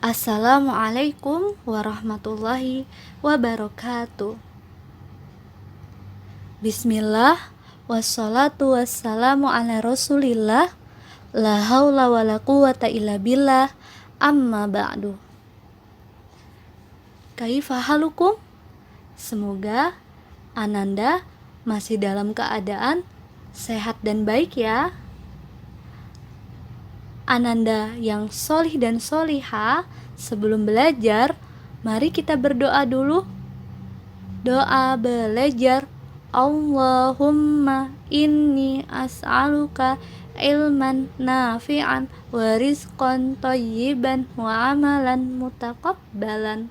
Assalamualaikum warahmatullahi wabarakatuh. Bismillah, wassalatu wassalamu ala rasulillah, la haula wa la quwata illa billah, amma ba'du. Kaifa halukum? Semoga Ananda masih dalam keadaan sehat dan baik ya. Ananda yang solih dan soliha, sebelum belajar, mari kita berdoa dulu. Doa belajar. Allahumma inni as'aluka ilman nafi'an wa rizqan thayyiban wa amalan mutaqabbalan.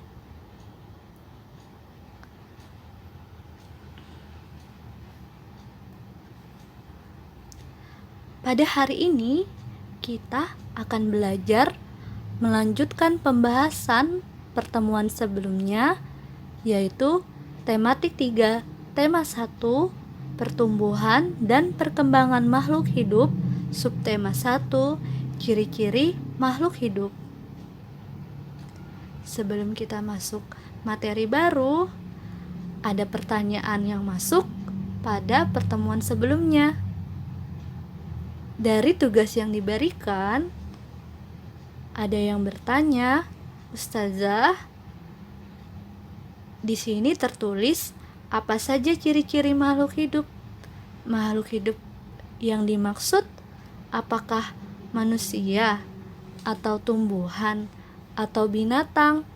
Pada hari ini kita akan belajar melanjutkan pembahasan pertemuan sebelumnya, yaitu tematik 3, tema 1, pertumbuhan dan perkembangan makhluk hidup, subtema 1, ciri-ciri makhluk hidup. Sebelum kita masuk materi baru, ada pertanyaan yang masuk pada pertemuan sebelumnya. Dari tugas yang diberikan, ada yang bertanya, Ustazah, di sini tertulis apa saja ciri-ciri makhluk hidup? Makhluk hidup yang dimaksud apakah manusia atau tumbuhan atau binatang?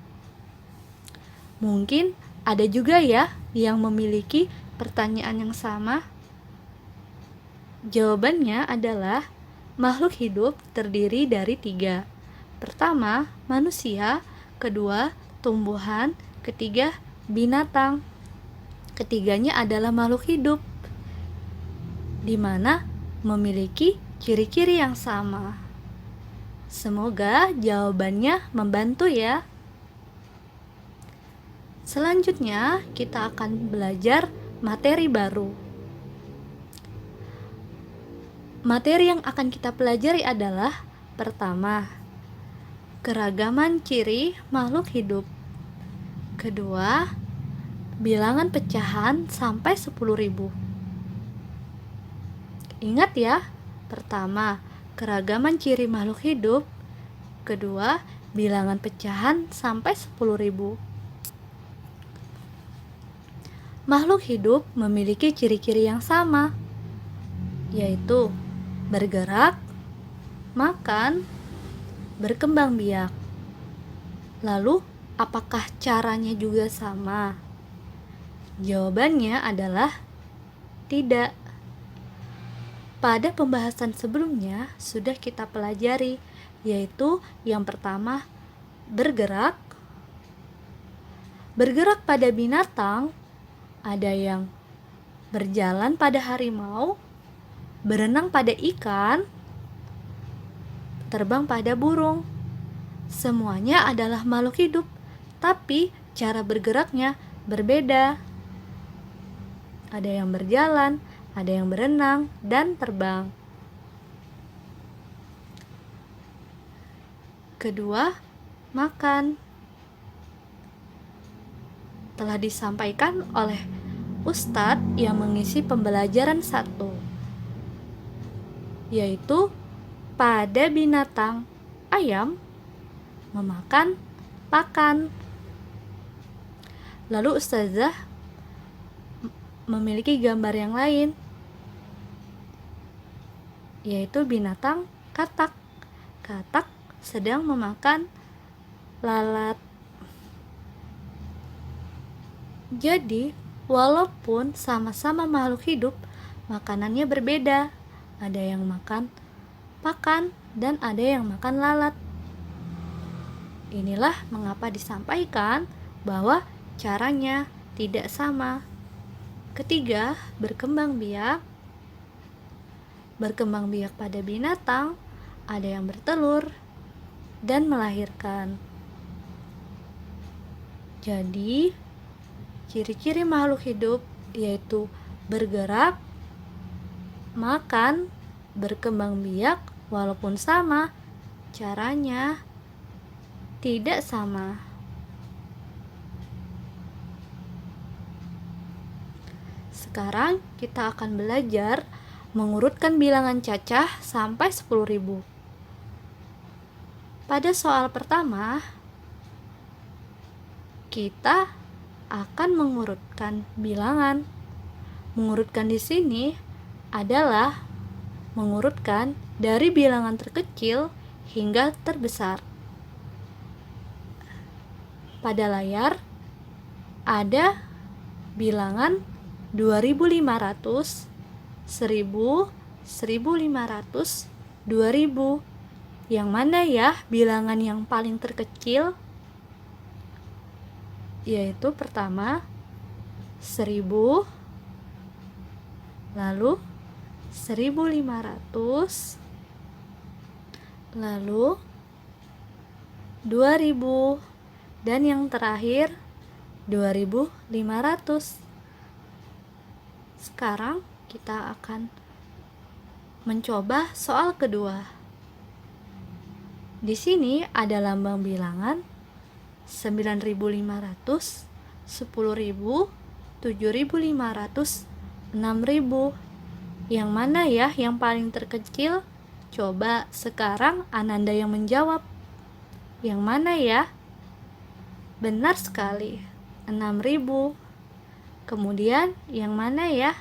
Mungkin ada juga ya yang memiliki pertanyaan yang sama. Jawabannya adalah makhluk hidup terdiri dari 3. Pertama, manusia. Kedua, tumbuhan. Ketiga, binatang. Ketiganya adalah makhluk hidup, di mana memiliki ciri-ciri yang sama. Semoga jawabannya membantu ya. Selanjutnya, kita akan belajar materi baru. Materi yang akan kita pelajari adalah pertama, keragaman ciri makhluk hidup. Kedua, bilangan pecahan sampai 10.000. Ingat ya, pertama, keragaman ciri makhluk hidup. Kedua, bilangan pecahan sampai 10.000. Makhluk hidup memiliki ciri-ciri yang sama, yaitu bergerak, makan, berkembang biak. Lalu, apakah caranya juga sama? Jawabannya adalah tidak. Pada pembahasan sebelumnya sudah kita pelajari, yaitu yang pertama, bergerak. Bergerak pada binatang, ada yang berjalan pada harimau, berenang pada ikan, terbang pada burung. Semuanya adalah makhluk hidup, tapi cara bergeraknya berbeda. Ada yang berjalan, ada yang berenang, dan terbang. Kedua, makan. Telah disampaikan oleh Ustadz yang mengisi pembelajaran 1, yaitu pada binatang, ayam memakan pakan. Lalu Ustazah memiliki gambar yang lain, yaitu binatang katak. Katak sedang memakan lalat. Jadi, walaupun sama-sama makhluk hidup, makanannya berbeda. Ada yang makan pakan dan ada yang makan lalat. Inilah mengapa disampaikan bahwa caranya tidak sama. Ketiga, berkembang biak. Berkembang biak pada binatang, ada yang bertelur dan melahirkan. Jadi, ciri-ciri makhluk hidup yaitu bergerak, makan, berkembang biak, walaupun sama caranya tidak sama. Sekarang kita akan belajar mengurutkan bilangan cacah sampai 10.000. Pada soal pertama, kita akan mengurutkan bilangan. Mengurutkan di sini adalah mengurutkan dari bilangan terkecil hingga terbesar. Pada layar ada bilangan 2.500, 1.000, 1.500, 2.000. Yang mana ya bilangan yang paling terkecil? Yaitu pertama 1.000, lalu 1.500, lalu 2.000, dan yang terakhir 2.500. Sekarang kita akan mencoba soal kedua. Di sini ada lambang bilangan 9.500, 10.000, 7.500, 6.000. Yang mana ya yang paling terkecil? Coba sekarang Ananda yang menjawab. Yang mana ya? Benar sekali, 6.000. Kemudian yang mana ya?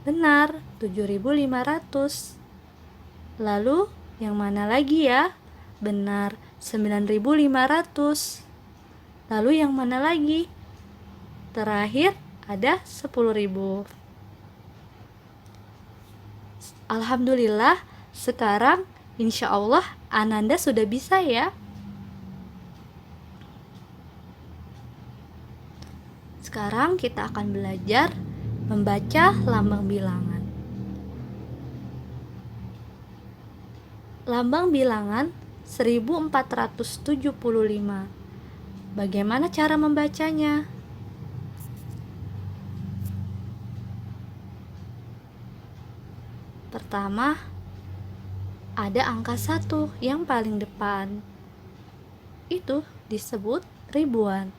Benar, 7.500. Lalu yang mana lagi ya? Benar, 9.500. Lalu yang mana lagi? Terakhir ada 10.000. Alhamdulillah, sekarang insya Allah Ananda sudah bisa ya. Sekarang kita akan belajar membaca lambang bilangan. Lambang bilangan 1475. Bagaimana cara membacanya? Pertama, ada angka 1 yang paling depan. Itu disebut ribuan.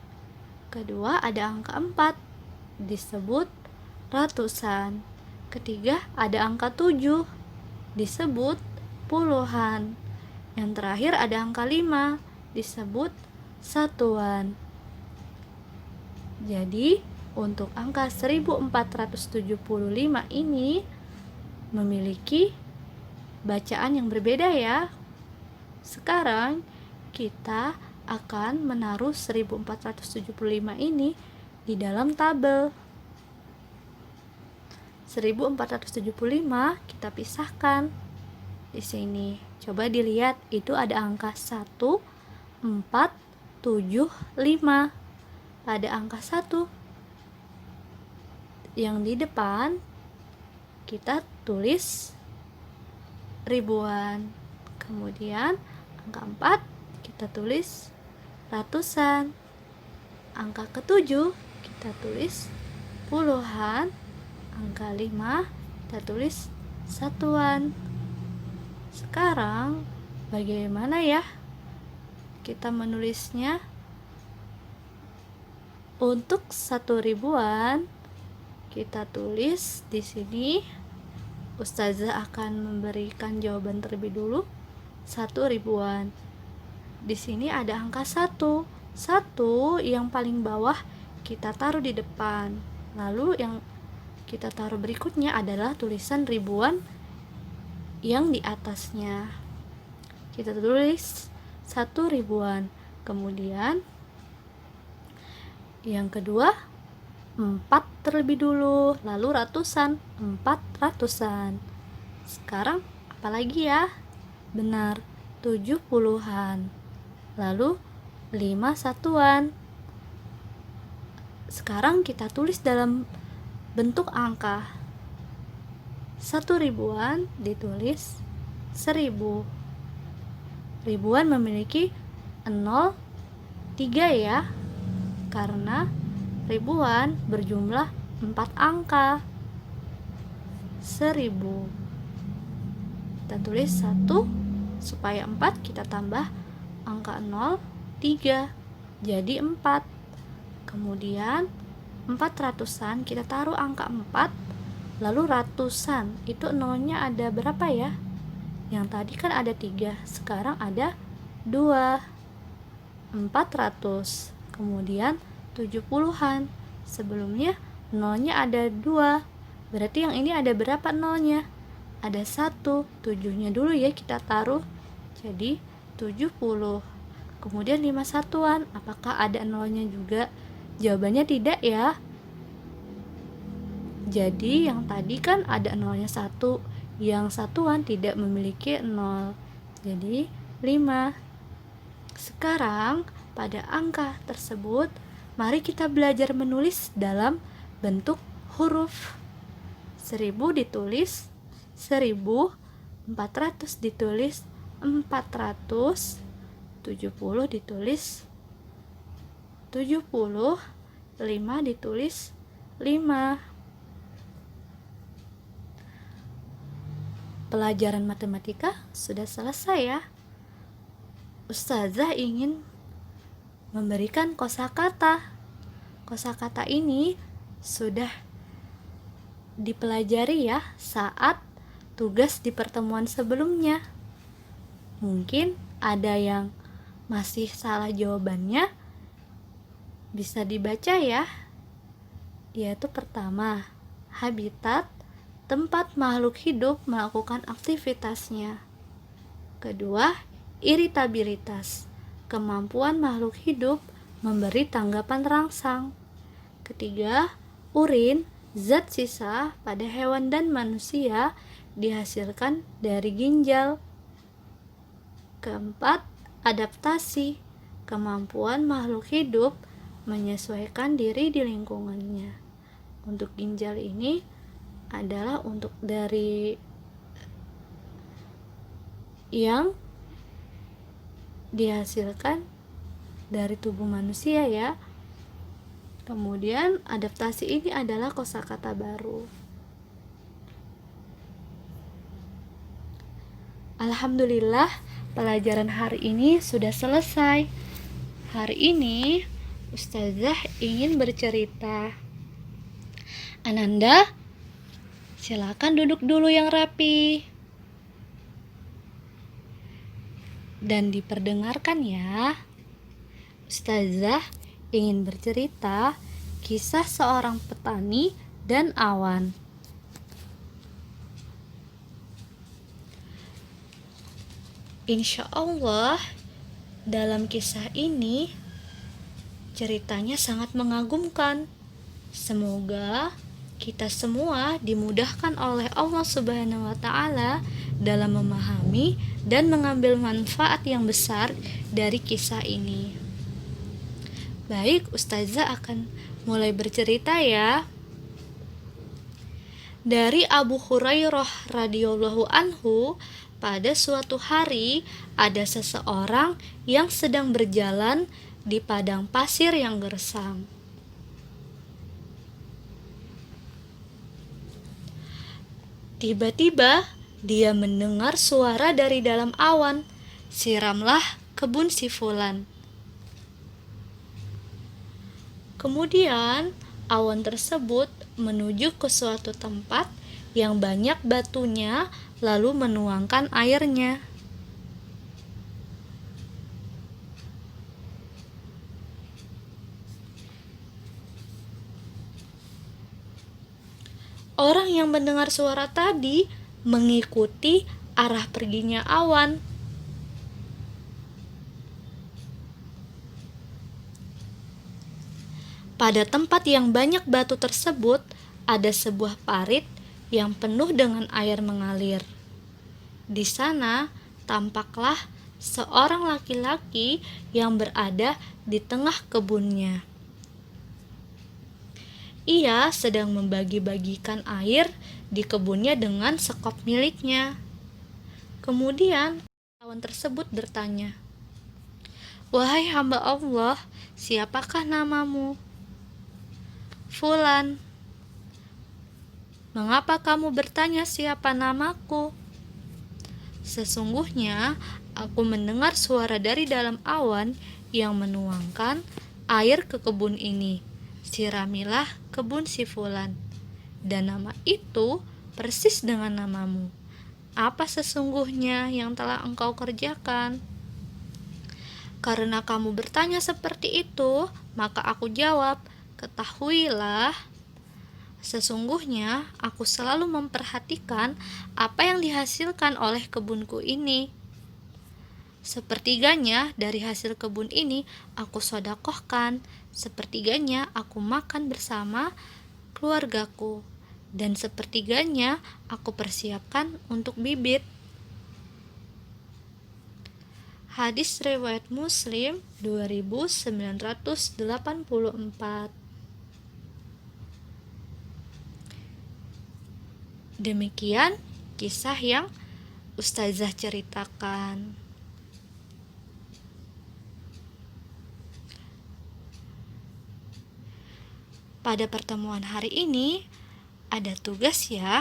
Kedua, ada angka 4, disebut ratusan. Ketiga, ada angka 7, disebut puluhan. Yang terakhir ada angka 5, disebut satuan. Jadi, untuk angka 1475 ini memiliki bacaan yang berbeda ya. Sekarang kita akan menaruh 1475 ini di dalam tabel. 1475 kita pisahkan. Di sini coba dilihat, itu ada angka 1, 4, 7, 5. Pada angka 1 yang di depan kita tulis ribuan. Kemudian angka 4 kita tulis ratusan. Angka ke-7 kita tulis puluhan. Angka 5 kita tulis satuan. Sekarang bagaimana ya kita menulisnya? Untuk 1.000-an kita tulis di sini. Ustazah akan memberikan jawaban terlebih dulu. 1.000-an. Di sini ada angka 1. 1 yang paling bawah kita taruh di depan. Lalu yang kita taruh berikutnya adalah tulisan ribuan yang di atasnya. Kita tulis 1.000-an. Kemudian yang kedua 4 terlebih dulu, lalu ratusan, 4 ratusan. Sekarang apalagi ya? Benar, 70-an. Lalu 5 satuan. Sekarang kita tulis dalam bentuk angka. 1.000-an ditulis 1.000. Ribuan memiliki 0, 3 ya, karena ribuan berjumlah 4 angka. 1.000. Kita tulis 1, supaya 4 kita tambah angka 0 3, jadi 4. Kemudian 400-an kita taruh angka 4, lalu ratusan, itu nolnya ada berapa ya? Yang tadi kan ada 3, sekarang ada 2. 400. Kemudian 70-an, sebelumnya nolnya ada 2, berarti yang ini ada berapa nolnya? Ada 1, 7-nya dulu ya kita taruh, jadi 70. Kemudian 5 satuan, apakah ada nolnya juga? Jawabannya tidak ya. Jadi yang tadi kan ada nolnya 1, yang satuan tidak memiliki 0, jadi 5. Sekarang pada angka tersebut, mari kita belajar menulis dalam bentuk huruf. 1000 ditulis 1000, 400 ditulis 400, 70 ditulis 70, 5 ditulis 5. Pelajaran matematika sudah selesai ya. Ustazah ingin memberikan kosakata. Kosakata ini sudah dipelajari ya saat tugas di pertemuan sebelumnya. Mungkin ada yang masih salah jawabannya, bisa dibaca ya. Yaitu pertama, habitat, tempat makhluk hidup melakukan aktivitasnya. Kedua, iritabilitas, kemampuan makhluk hidup memberi tanggapan rangsang. Ketiga, urin, zat sisa pada hewan dan manusia dihasilkan dari ginjal. Keempat, adaptasi, kemampuan makhluk hidup menyesuaikan diri di lingkungannya. Untuk ginjal ini adalah untuk dari yang dihasilkan dari tubuh manusia ya. Kemudian adaptasi ini adalah kosakata baru. Alhamdulillah, pelajaran hari ini sudah selesai. Hari ini Ustazah ingin bercerita. Ananda, silakan duduk dulu yang rapi dan diperdengarkan ya. Ustazah ingin bercerita kisah seorang petani dan awan. Insya Allah, dalam kisah ini ceritanya sangat mengagumkan. Semoga kita semua dimudahkan oleh Allah Subhanahu wa Ta'ala dalam memahami dan mengambil manfaat yang besar dari kisah ini. Baik, Ustazah akan mulai bercerita ya. Dari Abu Hurairah radhiyallahu anhu, pada suatu hari ada seseorang yang sedang berjalan di padang pasir yang gersang. Tiba-tiba dia mendengar suara dari dalam awan, "Siramlah kebun si fulan." Kemudian awan tersebut menuju ke suatu tempat yang banyak batunya, lalu menuangkan airnya. Orang yang mendengar suara tadi mengikuti arah perginya awan. Pada tempat yang banyak batu tersebut ada sebuah parit yang penuh dengan air mengalir. Di sana tampaklah seorang laki-laki yang berada di tengah kebunnya. Ia sedang membagi-bagikan air di kebunnya dengan sekop miliknya. Kemudian kawan tersebut bertanya, "Wahai hamba Allah, siapakah namamu?" "Fulan." "Mengapa kamu bertanya siapa namaku?" "Sesungguhnya Aku mendengar suara dari dalam awan yang menuangkan air ke kebun ini. Siramilah kebun si Fulan. Dan nama itu persis dengan namamu. Apa sesungguhnya yang telah engkau kerjakan? Karena kamu bertanya seperti itu, maka aku jawab, ketahuilah, sesungguhnya aku selalu memperhatikan apa yang dihasilkan oleh kebunku ini. Sepertiganya dari hasil kebun ini aku sodakohkan, sepertiganya aku makan bersama keluargaku, dan sepertiganya aku persiapkan untuk bibit. Hadis riwayat Muslim 2984. Demikian kisah yang Ustazah ceritakan. Pada pertemuan hari ini ada tugas ya.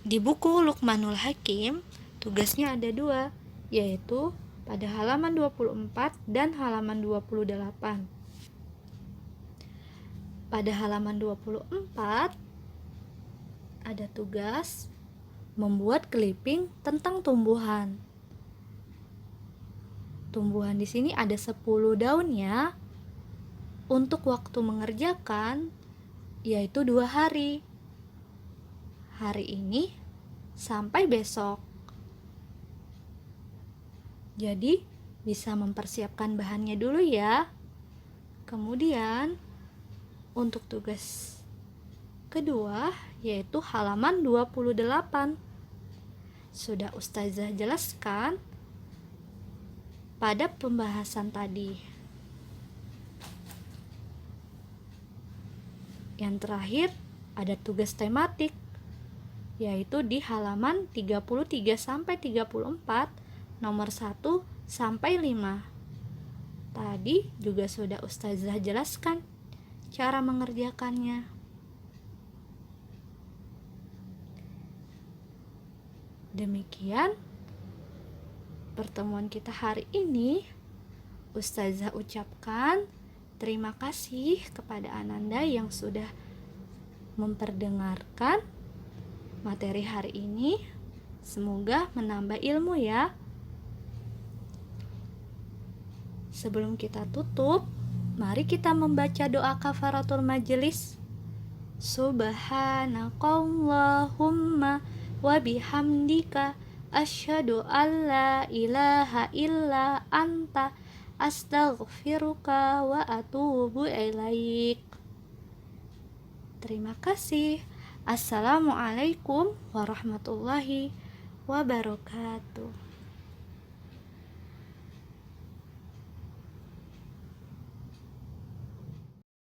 Di buku Luqmanul Hakim, tugasnya ada 2, yaitu pada halaman 24 dan halaman 28. Pada halaman 24 ada tugas membuat clipping tentang tumbuhan. Tumbuhan di sini ada 10 daunnya. Untuk waktu mengerjakan yaitu 2 hari. Hari ini sampai besok. Jadi bisa mempersiapkan bahannya dulu ya. Kemudian untuk tugas kedua yaitu halaman 28. Sudah Ustazah jelaskan pada pembahasan tadi. Yang terakhir ada tugas tematik, yaitu di halaman 33 sampai 34, nomor 1 sampai 5. Tadi juga sudah Ustazah jelaskan cara mengerjakannya. Demikian pertemuan kita hari ini. Ustazah ucapkan terima kasih kepada Ananda yang sudah memperdengarkan materi hari ini. Semoga menambah ilmu ya. Sebelum kita tutup, mari kita membaca doa kafaratul majelis. Subhanakallahumma wa bihamdika asyhadu an la ilaha illa anta astaghfiruka wa atubu ilaik. Terima kasih. Assalamualaikum warahmatullahi wabarakatuh.